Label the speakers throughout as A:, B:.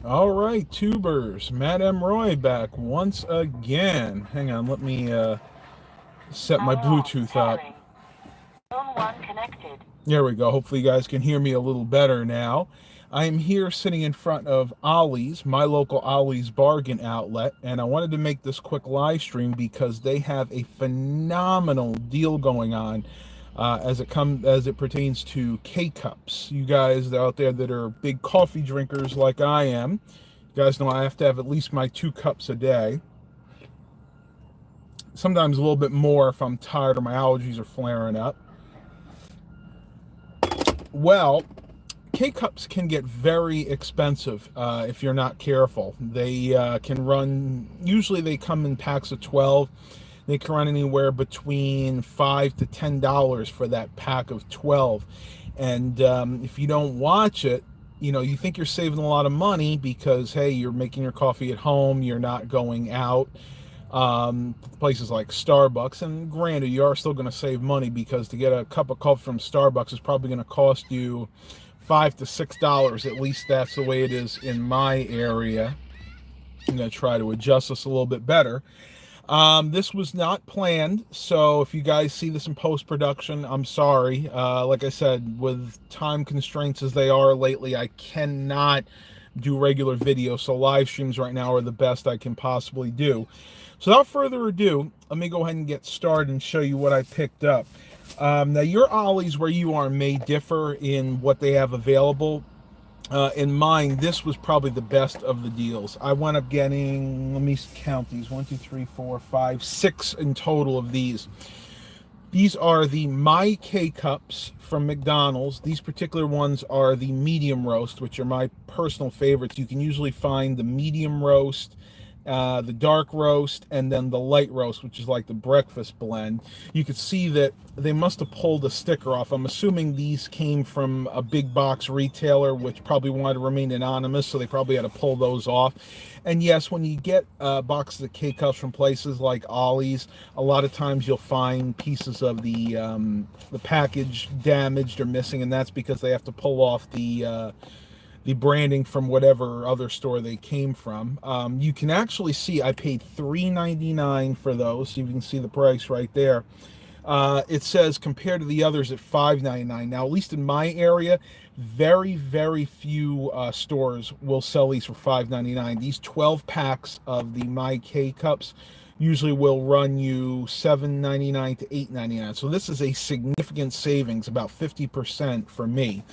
A: All right, tubers. Matt M. Roy back once again. Hang on, let me set my Bluetooth up.
B: Phone 1 connected.
A: There we go. Hopefully you guys can hear me a little better now. I am here sitting in front of Ollie's, my local Ollie's bargain outlet, and I wanted to make this quick live stream because they have a phenomenal deal going on as it pertains to K-cups. You guys out there that are big coffee drinkers like I am, you guys know I have to have at least my 2 cups a day. Sometimes a little bit more if I'm tired or my allergies are flaring up. Well, K-cups can get very expensive if you're not careful. They can run, usually they come in packs of 12. They can run anywhere between $5 to $10 for that pack of 12. And if you don't watch it, you think you're saving a lot of money because, hey, you're making your coffee at home, you're not going out. Places like Starbucks, and granted, you are still going to save money because to get a cup of coffee from Starbucks is probably going to cost you $5 to $6. At least that's the way it is in my area. I'm going to try to adjust this a little bit better. This was not planned, so if you guys see this in post-production, I'm sorry. Like I said, with time constraints as they are lately, I cannot do regular videos, so live streams right now are the best I can possibly do. So without further ado, let me go ahead and get started and show you what I picked up. Now, your Ollie's where you are may differ in what they have available. In mine, this was probably the best of the deals. I wound up getting, let me count these, 1, 2, 3, 4, 5, 6 in total of these. These are the My K-Cups from McDonald's. These particular ones are the medium roast, which are my personal favorites. You can usually find the medium roast, the dark roast, and then the light roast, which is like the breakfast blend. You can see that they must have pulled a sticker off. I'm assuming these came from a big box retailer, which probably wanted to remain anonymous, so they probably had to pull those off. And yes, when you get boxes of K-Cups from places like Ollie's, a lot of times you'll find pieces of the package damaged or missing, and that's because they have to pull off the branding from whatever other store they came from. You can actually see I paid $3.99 for those, so you can see the price right there. It says compared to the others at $5.99. Now, at least in my area, very, very few stores will sell these for $5.99. These 12 packs of the My K cups usually will run you $7.99 to $8.99. So this is a significant savings, about 50% for me.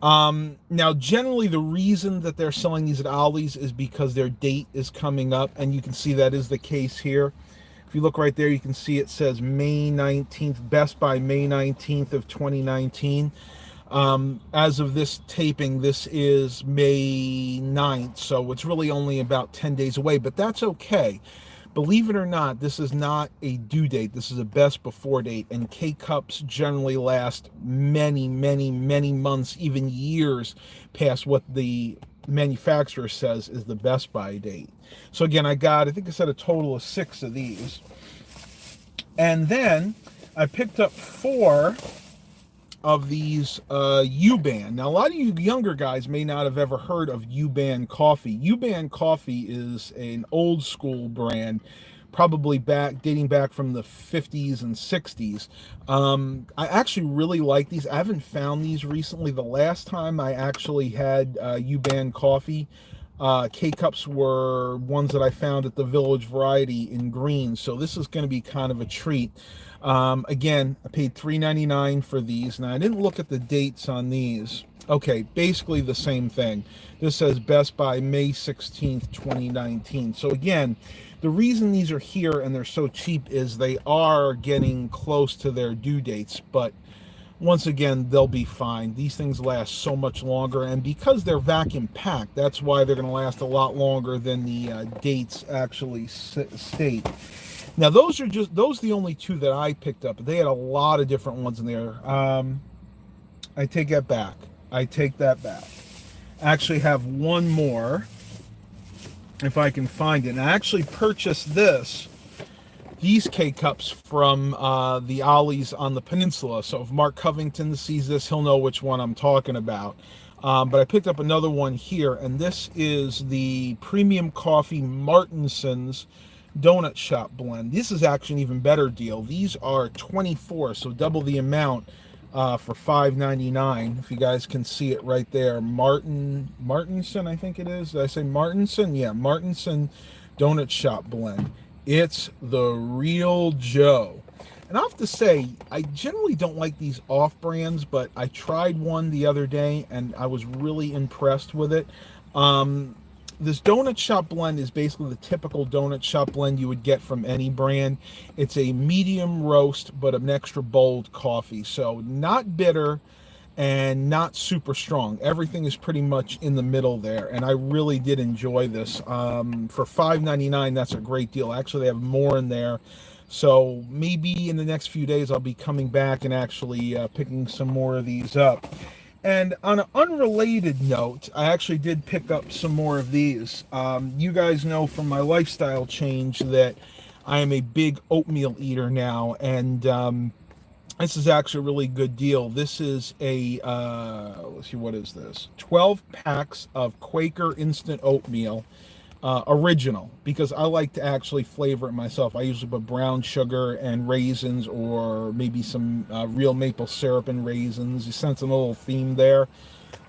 A: Now, generally, the reason that they're selling these at Ollie's is because their date is coming up, and you can see that is the case here. If you look right there, you can see it says May 19th, Best by May 19th of 2019. As of this taping, this is May 9th, so it's really only about 10 days away, but that's okay. Believe it or not, this is not a due date. This is a best before date, and K-Cups generally last many, many, many months, even years past what the manufacturer says is the best by date. So again, I think I said a total of 6 of these. And then I picked up 4 of these Yuban. Now, a lot of you younger guys may not have ever heard of Yuban coffee. Yuban coffee is an old school brand, probably dating back from the 50s and 60s. I actually really like these. I haven't found these recently. The last time I actually had Yuban coffee, K-Cups were ones that I found at the Village Variety in green, so this is going to be kind of a treat. Again, I paid $3.99 for these. Now, I didn't look at the dates on these. Okay, basically the same thing. This says Best by May 16th, 2019. So again, the reason these are here and they're so cheap is they are getting close to their due dates, but once again, they'll be fine. These things last so much longer, and because they're vacuum packed, that's why they're going to last a lot longer than the dates actually state. Now, those are the only 2 that I picked up. They had a lot of different ones in there. I take that back. I actually have one more, if I can find it. And I actually purchased this these K-Cups from the Ollies on the peninsula. So if Mark Covington sees this, he'll know which one I'm talking about. But I picked up another one here, and this is the Premium Coffee Martinson's Donut Shop Blend. This is actually an even better deal. These are 24, so double the amount for $5.99. If you guys can see it right there. Martinson, I think it is. Did I say Martinson? Yeah, Martinson Donut Shop Blend. It's the real Joe. And I have to say, I generally don't like these off-brands, but I tried one the other day, and I was really impressed with it. This Donut Shop Blend is basically the typical Donut Shop Blend you would get from any brand. It's a medium roast, but an extra bold coffee. So not bitter and not super strong. Everything is pretty much in the middle there, and I really did enjoy this. For $5.99, that's a great deal. Actually, they have more in there. So maybe in the next few days, I'll be coming back and actually picking some more of these up. And on an unrelated note, I actually did pick up some more of these. You guys know from my lifestyle change that I am a big oatmeal eater now, and this is actually a really good deal. This is a, let's see, what is this? 12 packs of Quaker instant oatmeal. Original, because I like to actually flavor it myself. I usually put brown sugar and raisins, or maybe some real maple syrup and raisins. You sense a little theme there.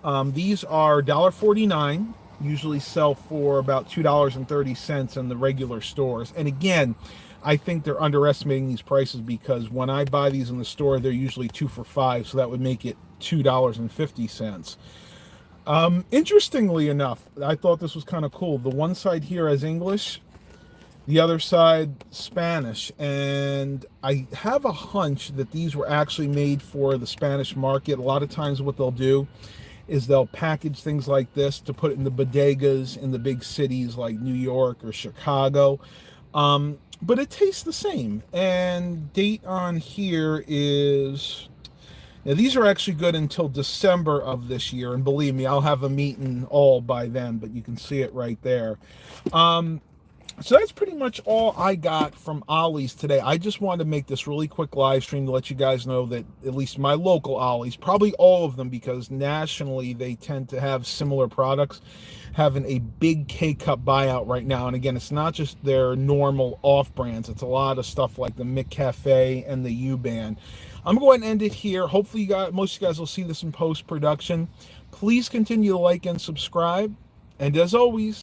A: These are $1.49, usually sell for about $2.30 in the regular stores. And again, I think they're underestimating these prices, because when I buy these in the store, they're usually 2 for $5, so that would make it $2.50. Interestingly enough, I thought this was kind of cool. The one side here has English, the other side Spanish, and I have a hunch that these were actually made for the Spanish market. A lot of times what they'll do is they'll package things like this to put it in the bodegas in the big cities like New York or Chicago. But it tastes the same. And date on here is... Now, these are actually good until December of this year, and believe me, I'll have them eaten all by then, but you can see it right there. So that's pretty much all I got from Ollie's today. I just wanted to make this really quick live stream to let you guys know that at least my local Ollie's, probably all of them, because nationally they tend to have similar products, having a big K-Cup buyout right now. And again, it's not just their normal off-brands. It's a lot of stuff like the McCafe and the Yuban. I'm going to go ahead and end it here. Hopefully most of you guys will see this in post-production. Please continue to like and subscribe. And as always,